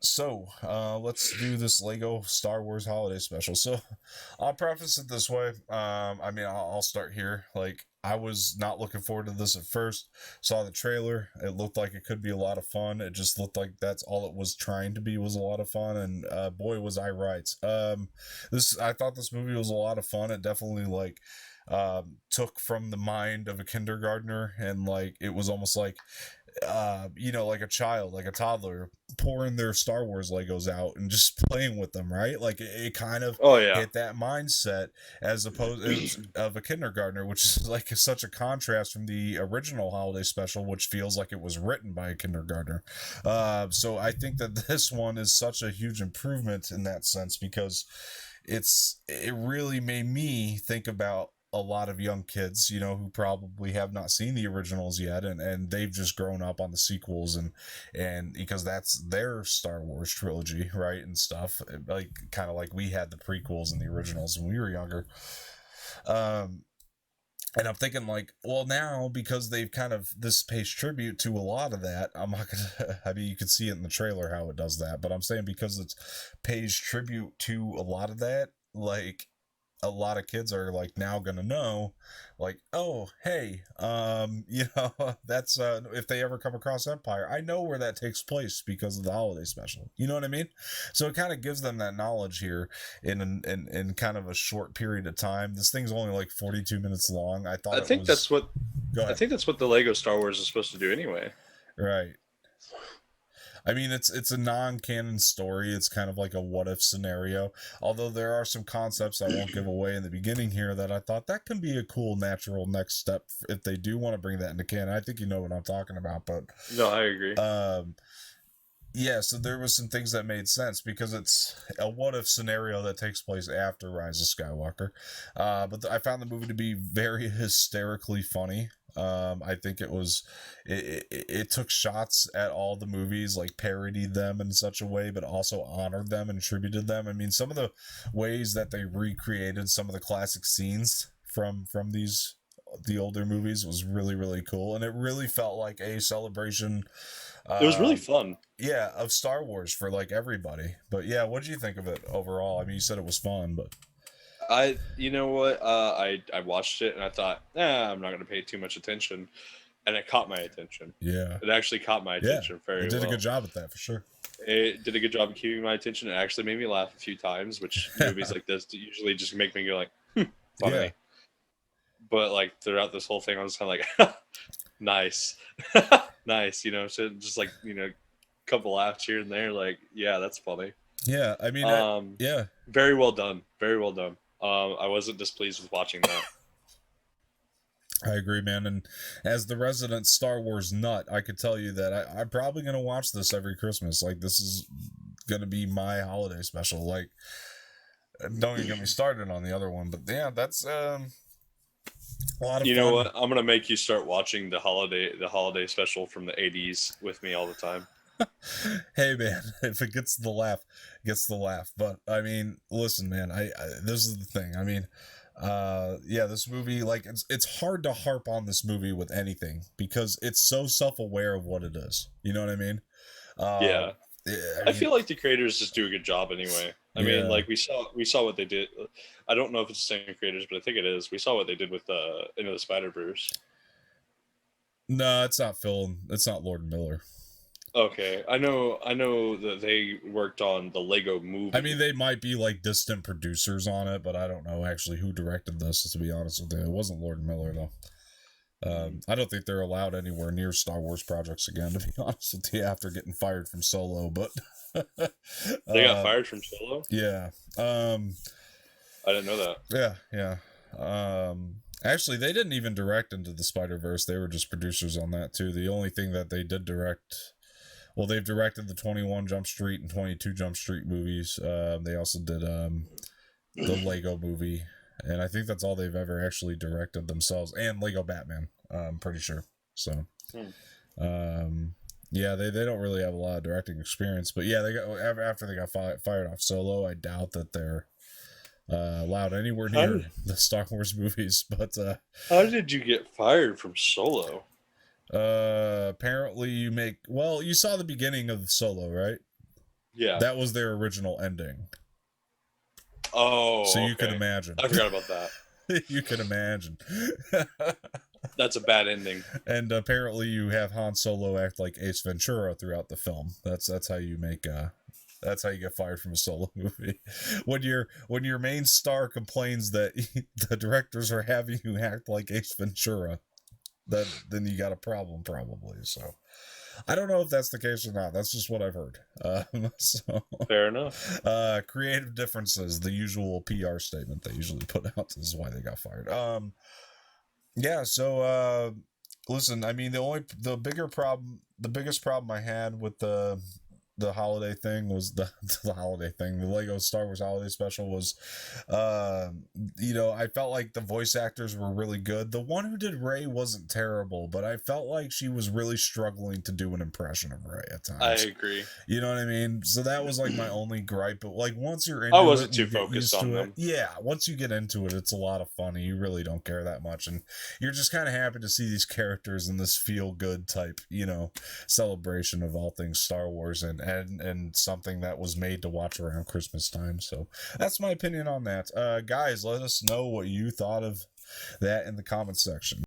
Let's do this Lego Star Wars holiday special. So, I'll preface it this way. I'll start here. Like, I was not looking forward to this at first. Saw the trailer. It looked like it could be a lot of fun. It just looked like that's all it was trying to be, was a lot of fun. And boy, was I right. I thought this movie was a lot of fun. It definitely took from the mind of a kindergartner, and like it was almost like like a child, like a toddler, pouring their Star Wars Legos out and just playing with them, right? Like it kind of Oh yeah. hit that mindset as opposed of a kindergartner, which is like such a contrast from the original holiday special, which feels like it was written by a kindergartner. So I think that this one is such a huge improvement in that sense because it really made me think about a lot of young kids, who probably have not seen the originals yet, and they've just grown up on the sequels, and because that's their Star Wars trilogy, right, and stuff, like kind of like we had the prequels and the originals when we were younger. Um, and I'm thinking like, well, now because they've kind of this pays tribute to a lot of that. I'm not gonna. I mean, you can see it in the trailer how it does that, but I'm saying because it's pays tribute to a lot of that, like a lot of kids are like now gonna know, like, oh hey, that's if they ever come across Empire, I know where that takes place because of the holiday special, you know what I mean? So it kind of gives them that knowledge here in kind of a short period of time. This thing's only like 42 minutes long. I thought I it think was. that's what Go I ahead. think that's what the Lego Star Wars is supposed to do anyway. Right. I mean, it's a non-canon story. It's kind of like a what if scenario. Although there are some concepts I won't give away in the beginning here that I thought that can be a cool natural next step if they do want to bring that into canon. I think you know what I'm talking about, but No, I agree. um, yeah. So there was some things that made sense because it's a what if scenario that takes place after Rise of Skywalker. I found the movie to be very hysterically funny. I think it took shots at all the movies, like parodied them in such a way, but also honored them and tributed them. I mean, some of the ways that they recreated some of the classic scenes from the older movies was really really cool, and it really felt like a celebration. It was really Um, fun. yeah, of Star Wars for like everybody. But yeah, what did you think of it overall? I mean, you said it was fun, but You know what? I watched it and I thought, I'm not going to pay too much attention, and it caught my attention. yeah, It actually caught my yeah, attention it very did a good well. job at that for sure. It did a good job of keeping my attention. It actually made me laugh a few times, which movies like this usually just make me go like, Yeah, funny. But like throughout this whole thing, I was kind of like, nice, nice. So just like couple laughs here and there. Like, yeah, that's funny. yeah. I mean, Um, yeah, Very well done. Very well done. I wasn't displeased with watching that. I agree, man. And as the resident Star Wars nut, I could tell you that I'm probably gonna watch this every Christmas. Like, this is gonna be my holiday special. Like, don't even get me started on the other one, but yeah, that's a lot of You know fun. what? I'm gonna make you start watching the holiday special from the '80s with me all the time. Hey man, if it gets the laugh, it gets the laugh. But I mean, listen, man, I this is the thing. I mean, yeah, this movie, like, it's hard to harp on this movie with anything because it's so self-aware of what it is. You know what I mean? Uh, Yeah, I I mean, feel like the creators just do a good job anyway. I mean, yeah. like we saw what they did. I don't know if it's the same creators, but I think it is. We saw what they did with Into the Spider Verse. No, it's not Phil. It's not Lord Miller. Okay, I know that they worked on the Lego I mean, Movie. they might be like distant producers on it, but I don't know actually who directed this. To be honest with you, it wasn't Lord Miller though. Mm. I don't think they're allowed anywhere near Star Wars projects again, to be honest with you, after getting fired from Solo. But They got uh, fired from Solo. yeah, I didn't know that. yeah, yeah. Actually, they didn't even direct Into the Spider Verse. They were just producers on that too. The only thing that they did direct, well, they've directed the 21 Jump Street and 22 Jump Street movies. They also did the Lego movie, and I think that's all they've ever actually directed themselves, and Lego Batman. I'm pretty sure. So, Hmm. um, yeah, they don't really have a lot of directing experience, but yeah, they got after they got fired off Solo. I doubt that they're allowed anywhere How near did the Star Wars movies, but how did you get fired from Solo? apparently you saw the beginning of Solo, right? Yeah. That was their original ending. Oh, So you okay. can imagine. I forgot about that. You can imagine. That's a bad ending. And apparently you have Han Solo act like Ace Ventura throughout the film. That's how you make that's how you get fired from a solo movie. When your main star complains that the directors are having you act like Ace Ventura, then you got a problem probably. So I don't know if that's the case or not. That's just what I've heard. So Fair enough. Creative differences, the usual PR statement they usually put out. This is why they got fired. Yeah. So listen, I mean, the biggest problem I had with the holiday thing was the holiday thing. The Lego Star Wars holiday special was, I felt like the voice actors were really good. The one who did Rey wasn't terrible, but I felt like she was really struggling to do an impression of Rey at times. I agree. You know what I mean? So that was like my only gripe. But like once you're into I wasn't it, too you get focused used on to them. it. Yeah, once you get into it, it's a lot of fun. And you really don't care that much, and you're just kind of happy to see these characters in this feel good type, celebration of all things Star Wars and something that was made to watch around Christmas time. So that's my opinion on that. Guys, let us know what you thought of that in the comments section.